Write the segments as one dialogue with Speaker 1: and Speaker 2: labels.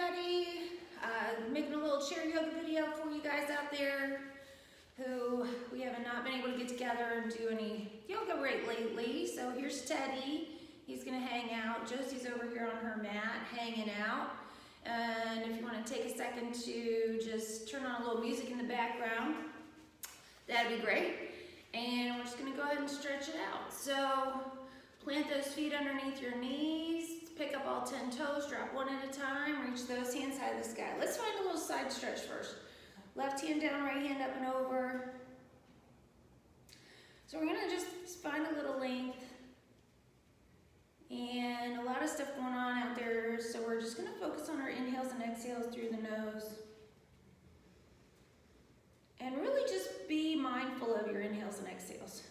Speaker 1: everybody. Making a little chair yoga video for you guys out there who we haven't not been able to get together and do any yoga right lately. So here's Teddy. He's gonna hang out. Josie's over here on her mat hanging out. And if you want to take a second to just turn on a little music in the background, that'd be great. And we're just gonna go ahead and stretch it out. So plant those feet underneath your knees. Pick up all 10 toes, drop one at a time, reach those hands high to the sky. Let's find a little side stretch first. Left hand down, right hand up and over. So we're gonna just find a little length and a lot of stuff going on out there. So we're just gonna focus on our inhales and exhales through the nose. And really just be mindful of your inhales and exhales.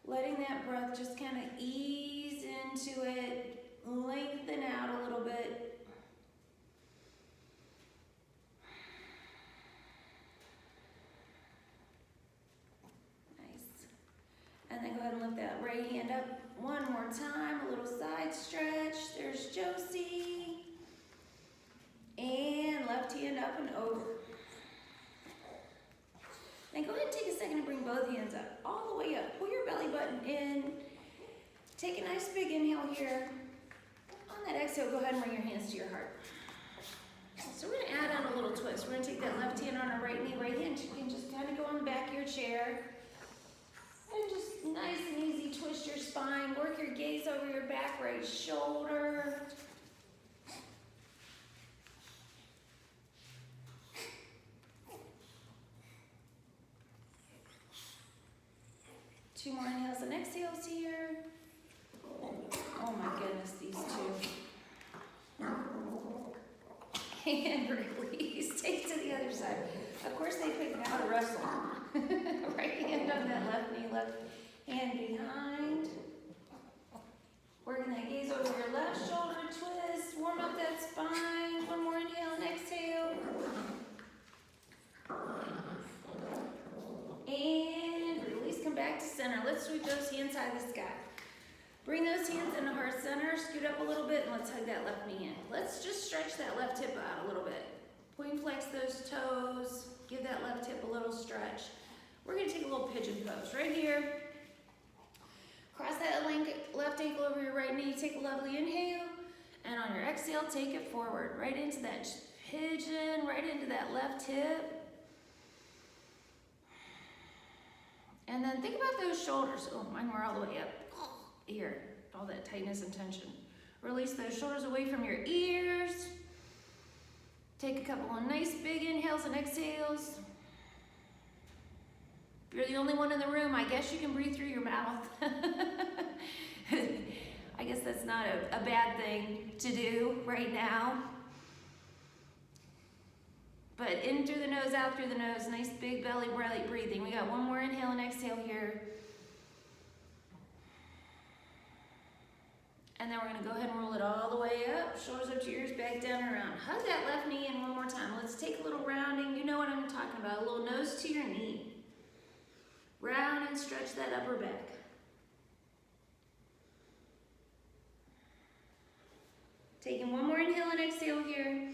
Speaker 1: Letting that breath just kind of ease into it, lengthen out a little bit. Nice. And then go ahead and lift that right hand up one more time, a little side stretch. There's Josie. And left hand up and over. Then go ahead and take a second and bring both hands up, all the way up. Pull your belly button in. Take a nice big inhale here. On that exhale, go ahead and bring your hands to your heart. So we're gonna add on a little twist. We're gonna take that left hand on our right knee, right hand. You can just kind of go on the back of your chair. And just nice and easy, twist your spine. Work your gaze over your back right shoulder. Two more inhales and exhales here. Oh my goodness, these two. And release. Take to the other side. Of course, they picked how to wrestle. Right hand on that left knee, left hand behind. Working that gaze over your left shoulder, twist. Warm up that spine. One more inhale and exhale. And release, come back to center. Let's sweep those hands high to the sky. Bring those hands into heart center, scoot up a little bit, and let's hug that left knee in. Let's just stretch that left hip out a little bit. Point flex those toes, give that left hip a little stretch. We're gonna take a little pigeon pose right here. Cross that left ankle over your right knee, take a lovely inhale, and on your exhale, take it forward, right into that pigeon, right into that left hip. And then think about those shoulders. Oh, mine were all the way up. Here, all that tightness and tension. Release those shoulders away from your ears. Take a couple of nice big inhales and exhales. If you're the only one in the room, I guess you can breathe through your mouth. I guess that's not a bad thing to do right now. But in through the nose, out through the nose. Nice big belly breathing. We got one more inhale and exhale here. And then we're gonna go ahead and roll it all the way up. Shoulders up to ears, back down and around. Hug that left knee in one more time. Let's take a little rounding. You know what I'm talking about. A little nose to your knee. Round and stretch that upper back. Taking one more inhale and exhale here.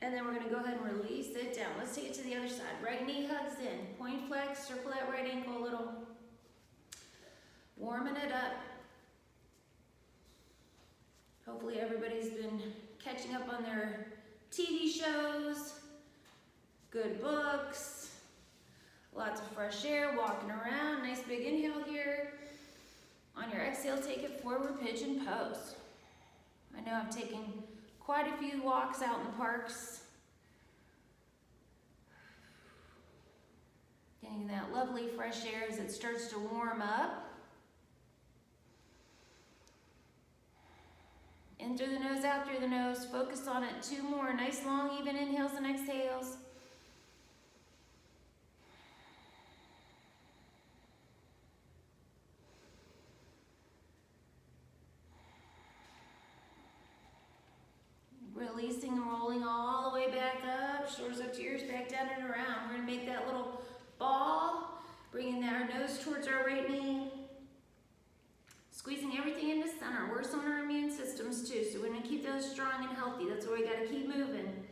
Speaker 1: And then we're gonna go ahead and release it down. Let's take it to the other side. Right knee hugs in. Point flex, circle that right ankle a little. Warming it up. Hopefully everybody's been catching up on their TV shows, good books, lots of fresh air, walking around. Nice big inhale here. On your exhale, take it forward pigeon pose. I know I've taken quite a few walks out in the parks. Getting that lovely fresh air as it starts to warm up. In through the nose, out through the nose. Focus on it. Two more nice long even inhales and exhales. Releasing and rolling all the way back up. Shoulders up to ears, back down and around. We're gonna make that little ball. Bringing our nose towards our right knee. Squeezing everything into center. Works on our immune systems too, so we're gonna keep those strong and healthy. That's where we gotta keep moving.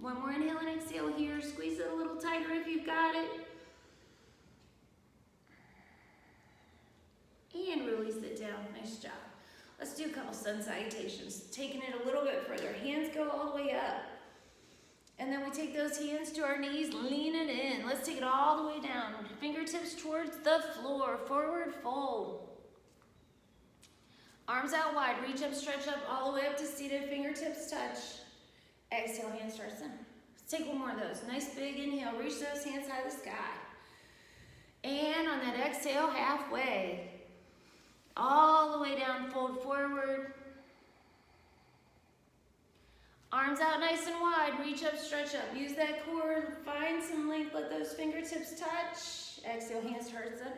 Speaker 1: One more inhale and exhale here. Squeeze it a little tighter if you've got it. And release it down. Nice job. Let's do a couple sun salutations. Taking it a little bit further. Hands go all the way up. And then we take those hands to our knees, lean it in. Let's take it all the way down. Fingertips towards the floor. Forward fold. Arms out wide. Reach up, stretch up, all the way up to seated. Fingertips touch. Exhale, hands start center. Let's take one more of those. Nice big inhale. Reach those hands high to the sky. And on that exhale, halfway. All the way down, fold forward. Arms out nice and wide, reach up, stretch up. Use that core, find some length, let those fingertips touch. Exhale, hands to heart center.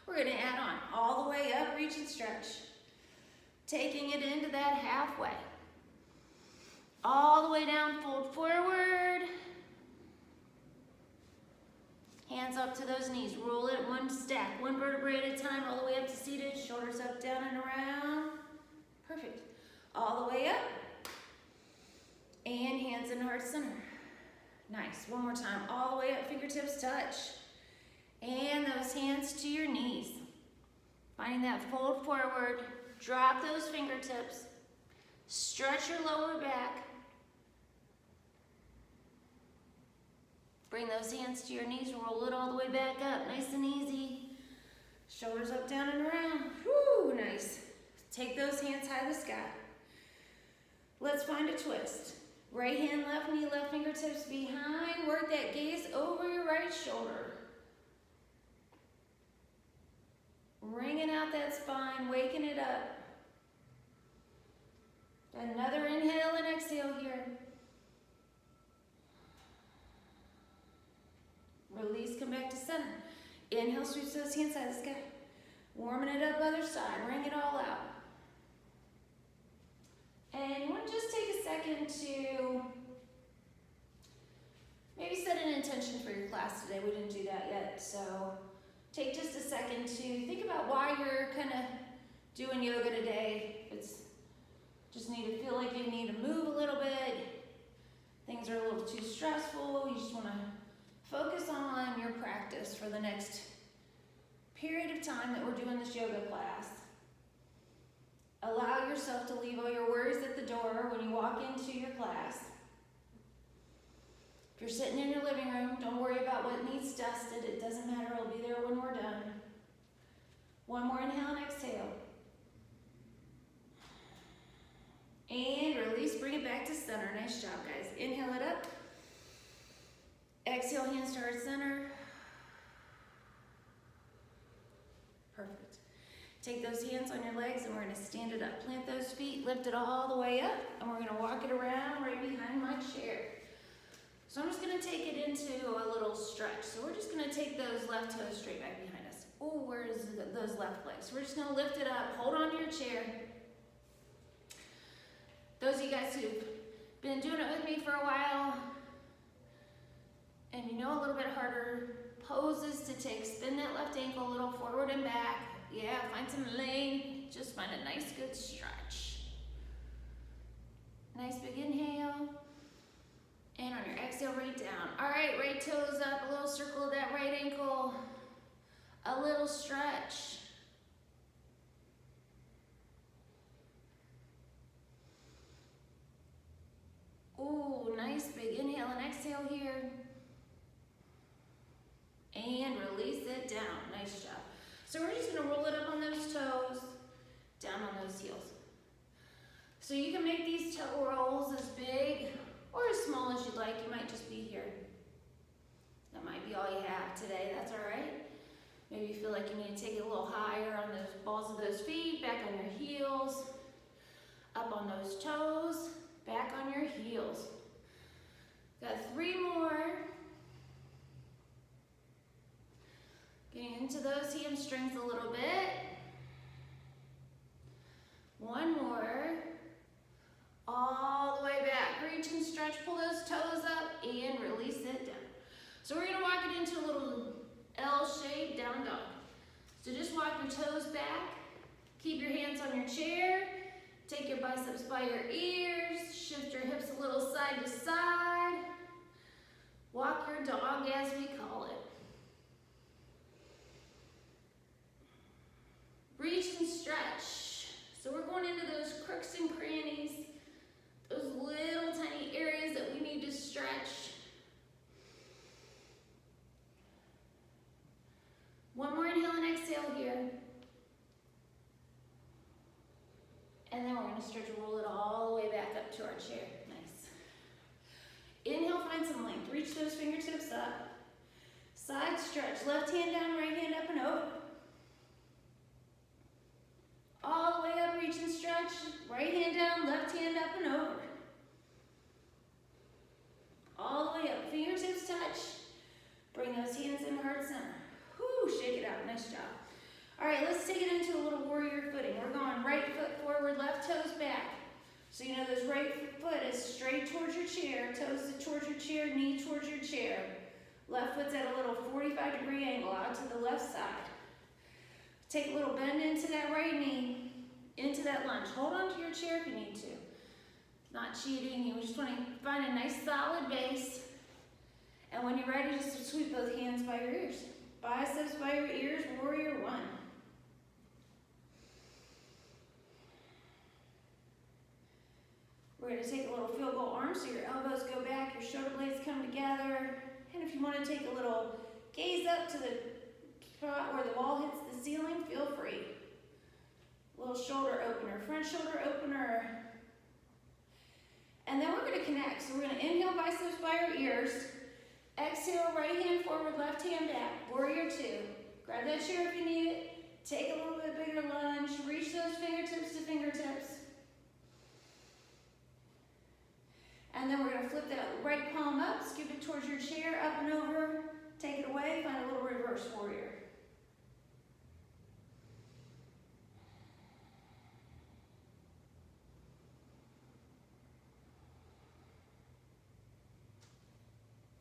Speaker 1: We're gonna add on all the way up, reach and stretch. Taking it into that halfway. All the way down, fold forward. Hands up to those knees, roll it one stack, one vertebrae at a time, all the way up to seated, shoulders up, down, and around. Perfect. All the way up. And hands in heart center. Nice, one more time, all the way up, fingertips touch. And those hands to your knees. Finding that fold forward, drop those fingertips, stretch your lower back. Bring those hands to your knees, roll it all the way back up, nice and easy. Shoulders up, down, and around. Whoo, nice. Take those hands high to the sky. Let's find a twist. Right hand, left knee, left fingertips behind. Work that gaze over your right shoulder. Wringing out that spine, waking it up. Another inhale and exhale here. Release, come back to center. Inhale, sweep those hands side to the sky. Warming it up other side, wring it all out. And you want to just take a second to maybe set an intention for your class today. We didn't do that yet, so take just a second to think about why you're kind of doing yoga today. If it's just need to feel like you need to move a little bit, things are a little too stressful, you just want to focus on your practice for the next period of time that we're doing this yoga class. Allow yourself to leave all your worries at the door when you walk into your class. If you're sitting in your living room, don't worry about what needs dusted. It doesn't matter, it'll be there when we're done. One more inhale and exhale. And release, bring it back to center. Nice job, guys. Inhale it up. Exhale, hands to heart center. Perfect. Take those hands on your legs and we're going to stand it up. Plant those feet, lift it all the way up, and we're going to walk it around right behind my chair. So I'm just going to take it into a little stretch. So we're just going to take those left toes straight back behind us. Oh, where is those left legs? We're just going to lift it up, hold on to your chair. Those of you guys who've been doing it with me for a while, and you know a little bit harder poses to take, spin that left ankle a little forward and back. Yeah, find some length, just find a nice good stretch. Nice big inhale. And on your exhale, right down. All right, right toes up, a little circle of that right ankle. A little stretch. Ooh, nice big inhale and exhale here. And release it down. Nice job. So we're just gonna roll it up on those toes, down on those heels. So you can make these toe rolls as big or as small as you'd like. You might just be here. That might be all you have today, that's all right. Maybe you feel like you need to take it a little higher on those balls of those feet, back on your heels, up on those toes, back on your heels. Got 3 more. Getting into those hamstrings a little bit. 1 more. All the way back, reaching pull those toes up, and release it down. So we're gonna walk it into a little L shape, down dog. So just walk your toes back, keep your hands on your chair, take your biceps by your ears, shift your hips a little side to side, walk your dog as we call it. Reach and stretch. So we're going into those crooks and crannies, those little tiny areas that we need to stretch. One more inhale and exhale here. And then we're going to stretch and roll it all the way back up to our chair. Nice. Inhale, find some length. Reach those fingertips up. Side stretch. Left hand down, right hand up and over. All the way up, reach and stretch. Right hand down, left hand up and over. All the way up. Fingertips touch. Bring those hands in heart center. Whoo, shake it out. Nice job. All right, let's take it into a little warrior footing. We're going right foot forward, left toes back. So you know this right foot is straight towards your chair, toes towards your chair, knee towards your chair. Left foot's at a little 45-degree angle out to the left side. Take a little bend into that right knee, into that lunge. Hold on to your chair if you need to. Not cheating, you just want to find a nice solid base. And when you're ready, just sweep both hands by your ears. Biceps by your ears, warrior one. We're going to take a little field goal arm so your elbows go back, your shoulder blades come together. And if you want to take a little gaze up to the spot where the wall hits the ceiling, feel free. Little shoulder opener, front shoulder opener. And then we're going to connect. So we're going to inhale, biceps by our ears. Exhale, right hand forward, left hand back. Warrior two. Grab that chair if you need it. Take a little bit bigger lunge. Reach those fingertips to fingertips. And then we're going to flip that right palm up, scoop it towards your chair, up and over. Take it away, find a little reverse warrior.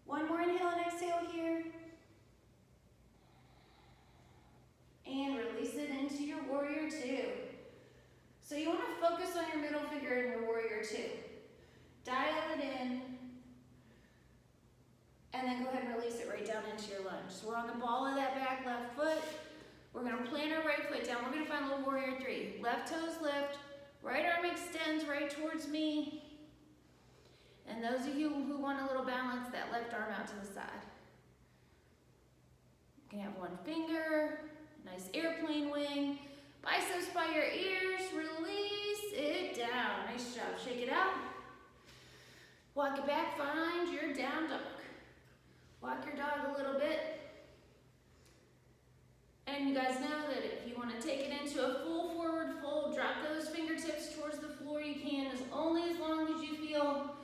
Speaker 1: One more inhale and exhale here. And release it into your warrior two. So you want to focus on your middle finger in your warrior two. Dial it in. And then go ahead and release it right down into your lunge. So we're on the ball of that back left foot. We're going to plant our right foot down. We're going to find a little warrior three. Left toes lift. Right arm extends right towards me. And those of you who want a little balance, that left arm out to the side. You can have one finger, nice airplane wing. Biceps by your ears, release it down. Nice job, shake it out. Walk it back, find your down dog. Walk your dog a little bit. And you guys know that if you want to take it into a full forward fold, drop those fingertips towards the floor, you can, as long as you feel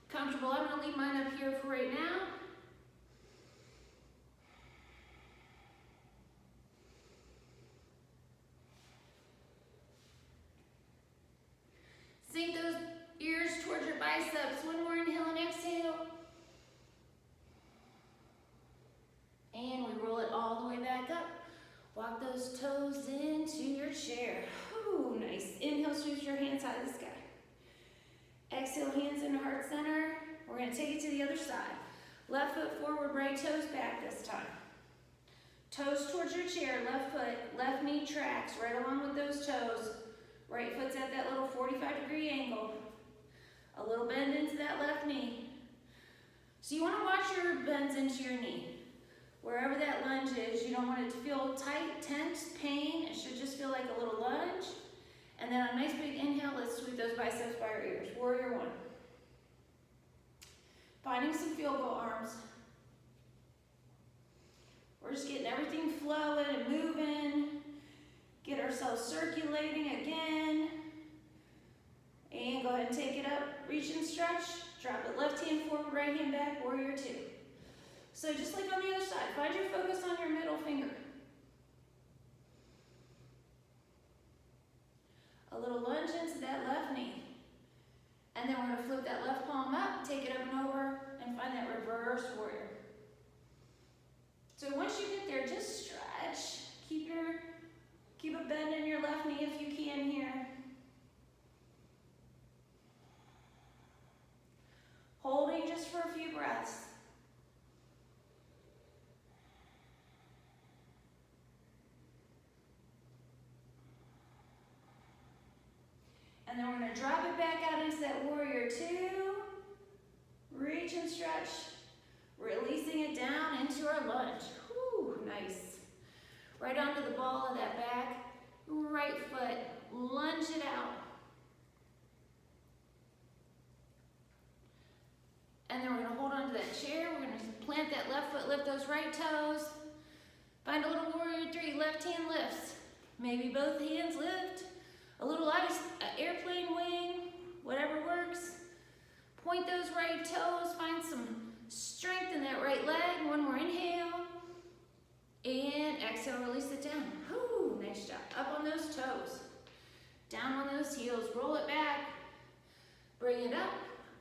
Speaker 1: comfortable. I'm going to leave mine up here for right now. Sink those ears towards your biceps. One more inhale and exhale. And we roll it all the way back up. Walk those toes into your chair. Ooh, nice. Inhale, sweep your hands high to the sky. Exhale, hands into heart center. We're going to take it to the other side. Left foot forward, right toes back this time. Toes towards your chair, left foot, left knee tracks right along with those toes. Right foot's at that little 45-degree angle. A little bend into that left knee. So you want to watch your bends into your knee. Wherever that lunge is, you don't want it to feel tight, tense, pain. It should just feel like a little lunge. And then on a nice big inhale, let's sweep those biceps by our ears. Warrior one. Finding some field goal arms. We're just getting everything flowing and moving. Get ourselves circulating again. And go ahead and take it up. Reach and stretch. Drop it left hand forward, right hand back, warrior two. So just like on the other side, find your focus on your middle finger. A little lunge into that left knee. And then we're going to flip that left palm up, take it up few breaths. And then we're going to drop it back out into that warrior two. Reach and stretch. Releasing it down into our lunge. Whew, nice. Right onto the ball of that back. Right foot. Lunge it out. And then we're going to hold on to that chair. We're going to plant that left foot, lift those right toes. Find a little warrior three, left hand lifts. Maybe both hands lift. A little ice, airplane wing, whatever works. Point those right toes, find some strength in that right leg. One more inhale. And exhale, release it down. Whew, nice job. Up on those toes. Down on those heels, roll it back. Bring it up.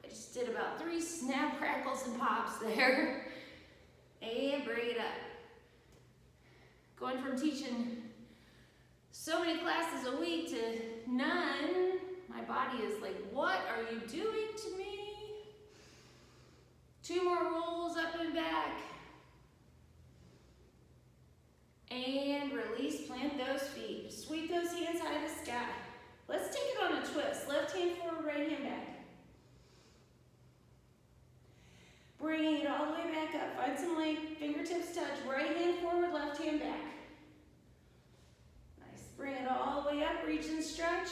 Speaker 1: I just did about 3 snap, crackles, and pops there. And bring it up. Going from teaching so many classes a week to none, my body is like, what are you doing to me? 2 more rolls up and back. And release, plant those feet. Sweep those hands high to the sky. Let's take it on a twist. Left hand forward, right hand back. Bringing it all the way back up. Find some length, fingertips touch. Right hand forward, left hand back. Nice. Bring it all the way up, reach and stretch.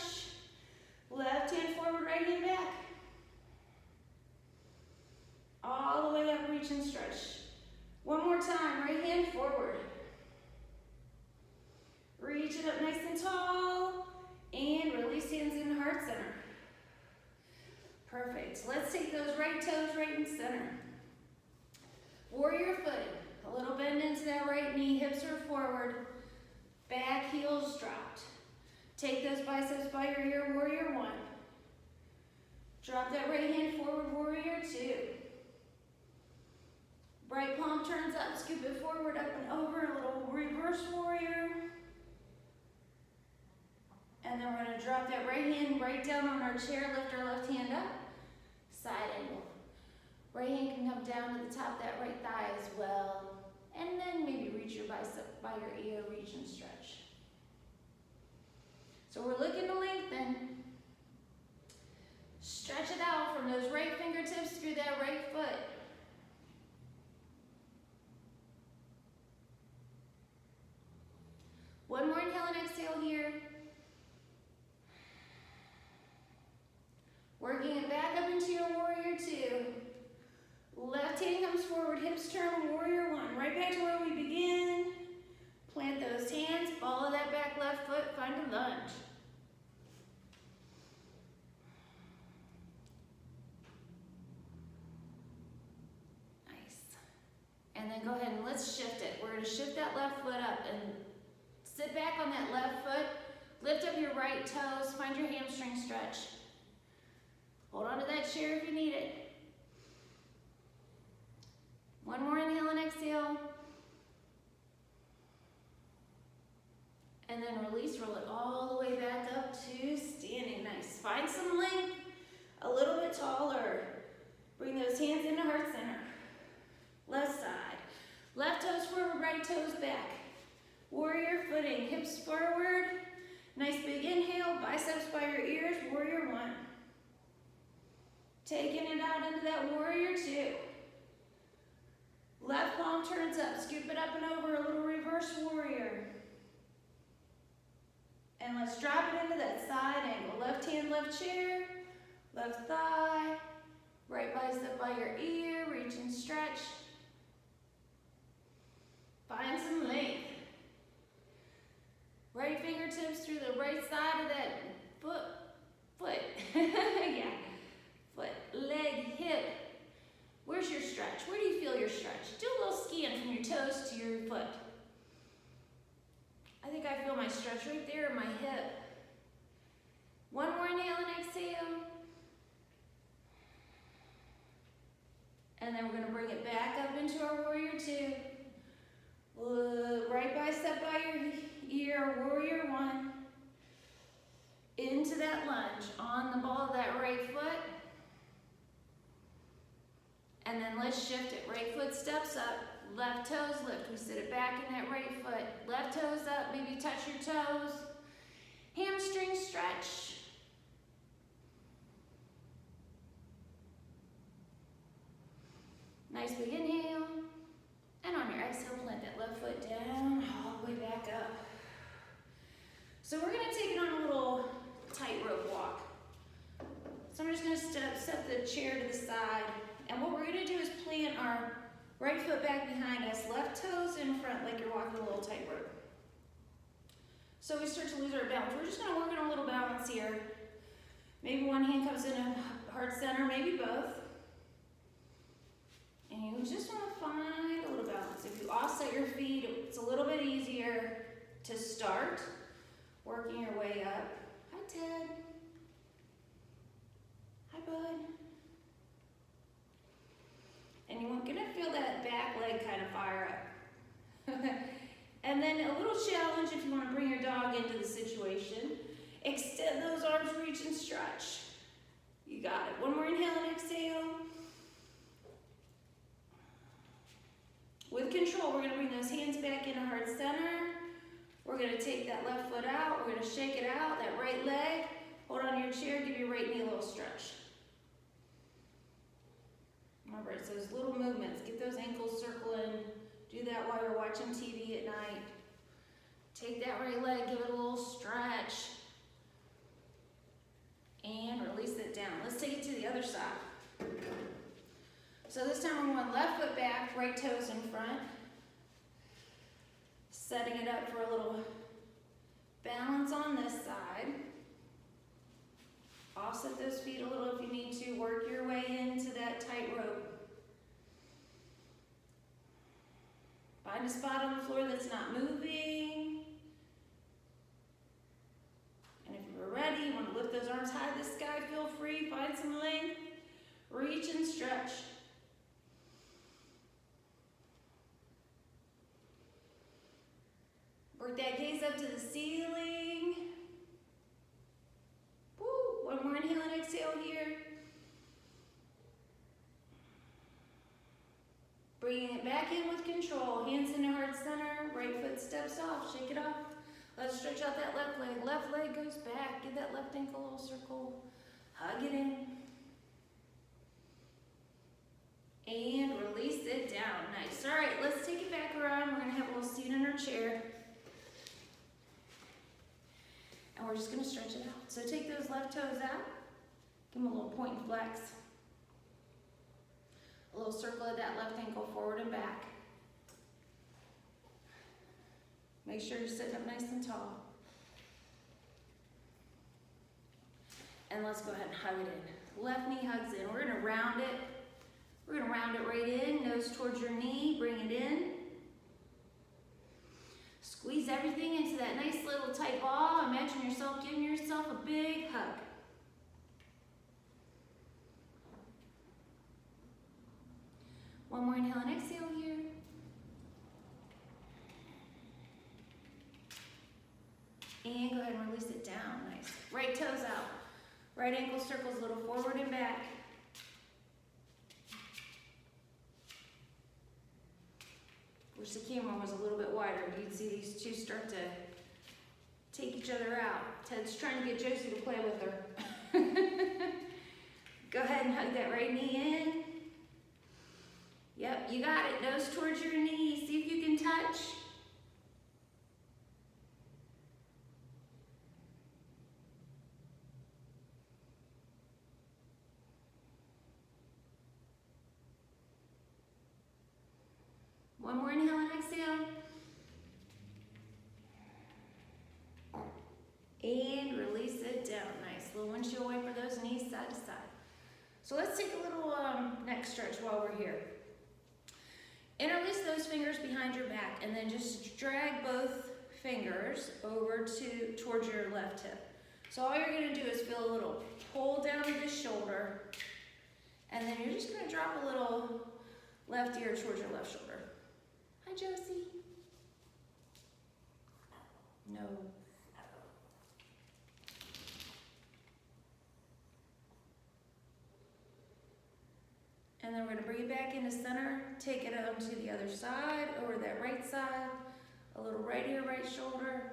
Speaker 1: Left hand forward, right hand back. All the way up, reach and stretch. One more time, right hand forward. Reach it up nice and tall. And release hands in heart center. Perfect. Let's take those right toes right in center. Warrior foot. A little bend into that right knee. Hips are forward. Back heels dropped. Take those biceps by your ear. Warrior one. Drop that right hand forward. Warrior two. Right palm turns up. Scoop it forward, up and over. A little reverse warrior. And then we're going to drop that right hand right down on our chair. Lift our left hand up. Side angle. Right hand can come down to the top of that right thigh as well. And then maybe reach your bicep by your ear, reach and stretch. So we're looking to lengthen. Stretch it out from those right fingertips through that right foot. One more inhale and exhale here. Working it back up into your warrior two. Left hand comes forward, hips turn, warrior one. Right back to where we begin. Plant those hands, follow that back left foot, find a lunge. Nice. And then go ahead and let's shift it. We're going to shift that left foot up and sit back on that left foot. Lift up your right toes, find your hamstring stretch. Hold on to that chair if you need it. One more inhale and exhale. And then release, roll it all the way back up to standing. Nice. Find some length, a little bit taller. Bring those hands into heart center. Left side. Left toes forward, right toes back. Warrior footing, hips forward. Nice big inhale, biceps by your ears, warrior one. Taking it out into that warrior two. Left palm turns up, scoop it up and over, a little reverse warrior. And let's drop it into that side angle. Left hand, left chair, left thigh, right bicep by your ear, reach and stretch. Find some length. Right fingertips through the right side of that foot. Yeah. Foot, leg, hip. Where's your stretch? Where do you feel your stretch? Do a little scan from your toes to your foot. I think I feel my stretch right there in my hip. One more inhale and exhale. And then we're going to bring it back up into our warrior two. Right bicep by your ear, warrior one. Into that lunge on the ball of that right foot. And And then let's shift it. Right foot steps up, left toes lift. We sit it back in that right foot. Left toes up, maybe touch your toes. Hamstring stretch. Nice big inhale. And on your exhale, plant that left foot down, all the way back up. So we're gonna take it on a little tightrope walk. So I'm just gonna step the chair to the side. And what we're gonna do is plant our right foot back behind us, left toes in front like you're walking a little tightrope. So we start to lose our balance. We're just gonna work on a little balance here. Maybe one hand comes in a heart center, maybe both. And you just wanna find a little balance. If you offset your feet, it's a little bit easier to start working your way up. Hi, Ted. Hi, bud. And you're gonna feel that back leg kind of fire up. And then a little challenge if you wanna bring your dog into the situation. Extend those arms, reach and stretch. You got it. One more inhale and exhale. With control, we're gonna bring those hands back into heart center. We're gonna take that left foot out. We're gonna shake it out, that right leg. Hold on to your chair, give your right knee a little stretch. Remember, it's those little movements. Get those ankles circling. Do that while you're watching TV at night. Take that right leg, give it a little stretch. And release it down. Let's take it to the other side. So this time we're going left foot back, right toes in front. Setting it up for a little balance on this side. Offset those feet a little if you need to. Work your way into that tightrope. Find a spot on the floor that's not moving. And if you're ready, you want to lift those arms high to the sky, feel free. Find some length. Reach and stretch. Work that gaze up to the ceiling. Woo. One more inhale and exhale here. Bringing it back in with control. Hands into heart center. Right foot steps off. Shake it off. Let's stretch out that left leg. Left leg goes back. Give that left ankle a little circle. Hug it in. And release it down. Nice. All right, let's take it back around. We're going to have a little seat in our chair. And we're just going to stretch it out. So take those left toes out. Give them a little point and flex. A little circle of that left ankle forward and back. Make sure you're sitting up nice and tall. And let's go ahead and hug it in. Left knee hugs in. We're going to round it. We're going to round it right in. Nose towards your knee. Bring it in. Squeeze everything into that nice little tight ball. Imagine yourself giving yourself a big hug. One more inhale and exhale here. And go ahead and release it down. Nice. Right toes out. Right ankle circles a little forward and back. Wish the camera was a little bit wider. You'd see these two start to take each other out. Ted's trying to get Josie to play with her. Go ahead and hug that right knee in. Yep, you got it. Nose towards your knee. See if you can touch. One more inhale and exhale. And release it down. Nice. Little windshield wiper those knees side to side. So let's take a little neck stretch while we're here. Interlace those fingers behind your back and then just drag both fingers over towards your left hip. So all you're going to do is feel a little pull down to the shoulder, and then you're just going to drop a little left ear towards your left shoulder. Hi, Josie. No. And then we're gonna bring it back into center, take it out to the other side, over that right side, a little right ear, right shoulder.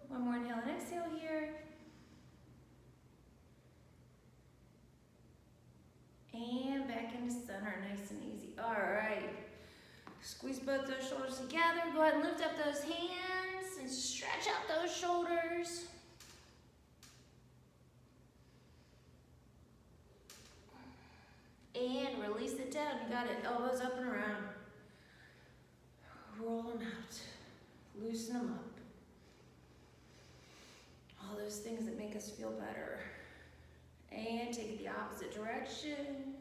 Speaker 1: One more inhale and exhale here. And back into center, nice and easy. All right. Squeeze both those shoulders together. Go ahead and lift up those hands and stretch out those shoulders. And release it down. You got it. Elbows up and around. Roll them out. Loosen them up. All those things that make us feel better. And take it the opposite direction.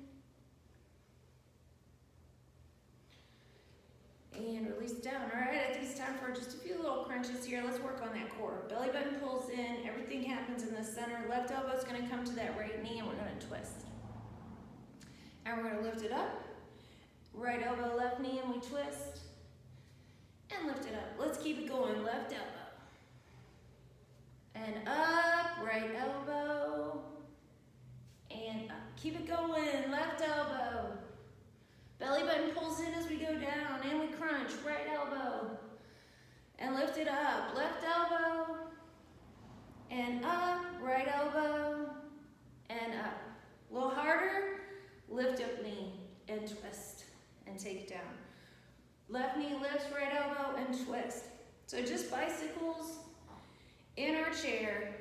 Speaker 1: And release it down. All right, I think it's time for just a few little crunches here. Let's work on that core. Belly button pulls in. Everything happens in the center. Left elbow is going to come to that right knee, and we're going to twist. And we're going to lift it up. Right elbow, left knee, and we twist. And lift it up. Let's keep it going. Left elbow. And up. Right elbow. And up. Keep it going. Left elbow. Belly button pulls in as we go down, and we crunch. Right elbow. And lift it up. Left elbow. And up. Right elbow. And up. A little harder. Lift up knee and twist. And take it down. Left knee lifts, right elbow, and twist. So just bicycles in our chair.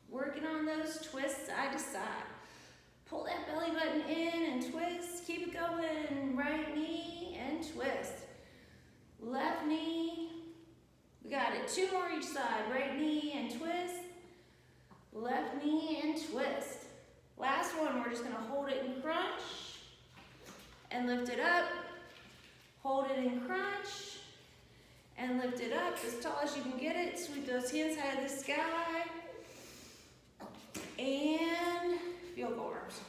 Speaker 1: Working on those twists side to side. Pull that belly button in and twist. Keep it going. Right knee and twist. Left knee. We got it. 2 more each side. Right knee and twist. Left knee and twist. Last one, we're just going to hold it and crunch. And lift it up. Hold it and crunch. And lift it up as tall as you can get it. Sweep those hands high to the sky. And field goal arms.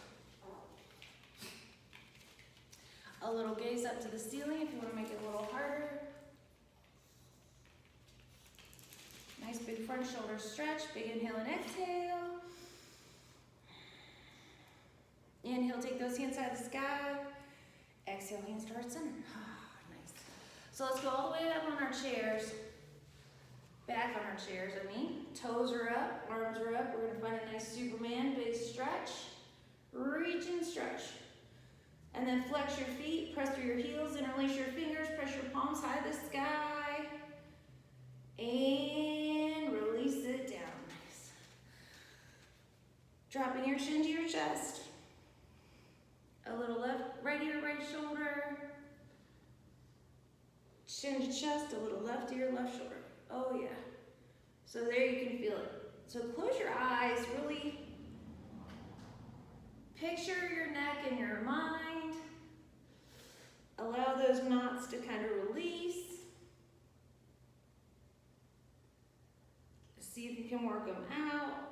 Speaker 1: A little gaze up to the ceiling if you want to make it a little harder. Nice big front shoulder stretch. Big inhale and exhale. Inhale, take those hands high to the sky. Exhale, hands to heart center. Nice. So let's go all the way up on our chairs. Back on our chairs, Toes are up, arms are up. We're going to find a nice Superman, big stretch. Reach and stretch. And then flex your feet, press through your heels, interlace your fingers, press your palms high to the sky. And release it down. Nice. Dropping your chin to your chest. A little right ear, right shoulder. Chin to chest, a little left ear, left shoulder. Oh yeah. So there you can feel it. So close your eyes, really picture your neck in your mind. Allow those knots to kind of release. See if you can work them out.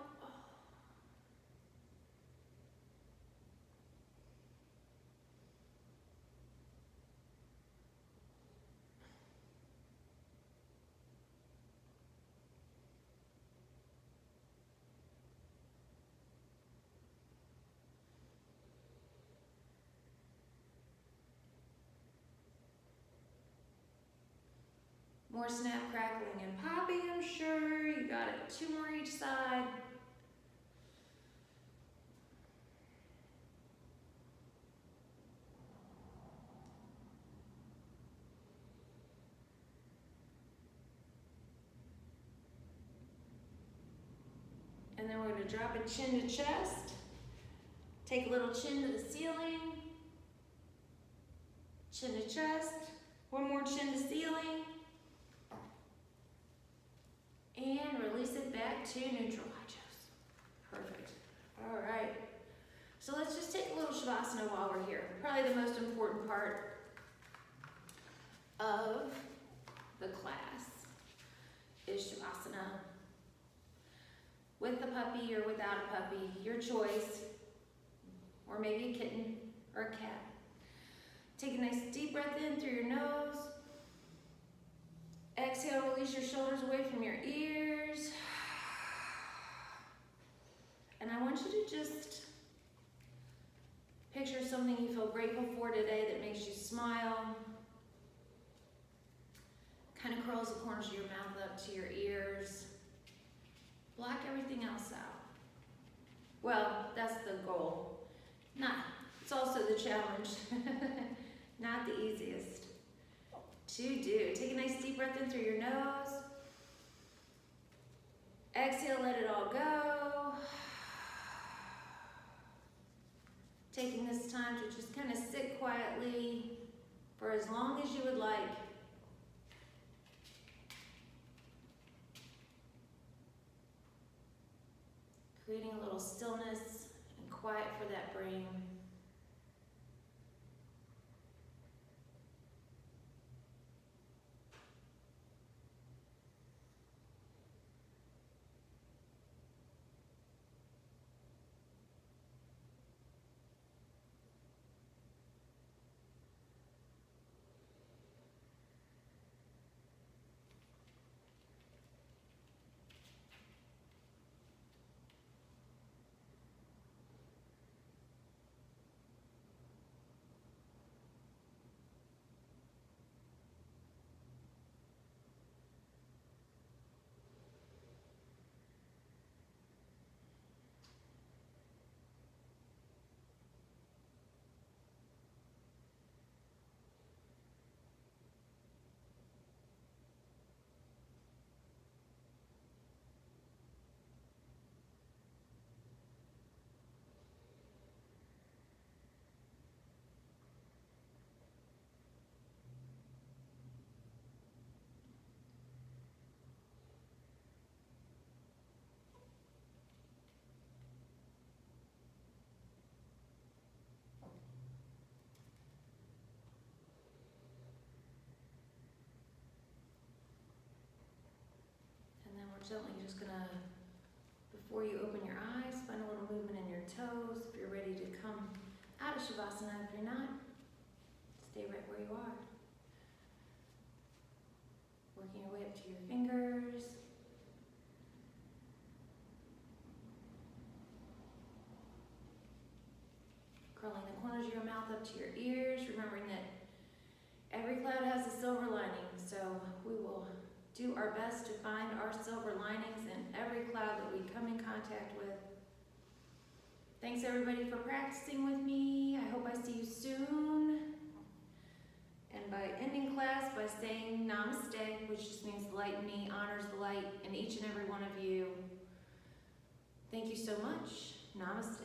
Speaker 1: More snap, crackling, and popping, I'm sure. You got it. 2 more each side. And then we're going to drop it chin to chest. Take a little chin to the ceiling. Chin to chest. 1 more chin to ceiling. And release it back to neutral. Perfect. All right. So let's just take a little Shavasana while we're here. Probably the most important part of the class is Shavasana. With the puppy or without a puppy, your choice. Or maybe a kitten or a cat. Take a nice deep breath in through your nose. Exhale, release your shoulders away from your ears. And I want you to just picture something you feel grateful for today that makes you smile. Kind of curls the corners of your mouth up to your ears. Block everything else out. Well, that's the goal. It's also the challenge. Not the easiest to do. Take a nice deep breath in through your nose. Exhale, let it all go. Taking this time to just kind of sit quietly for as long as you would like. Creating a little stillness and quiet for that brain. Gently just gonna, before you open your eyes, find a little movement in your toes. If you're ready to come out of Shavasana, if you're not, stay right where you are. Working your way up to your fingers. Curling the corners of your mouth up to your ears, remembering that every cloud has a silver lining, so we will do our best to find our silver linings in every cloud that we come in contact with. Thanks everybody for practicing with me. I hope I see you soon. And by ending class by saying namaste, which just means the light in me honors the light in each and every one of you. Thank you so much. Namaste.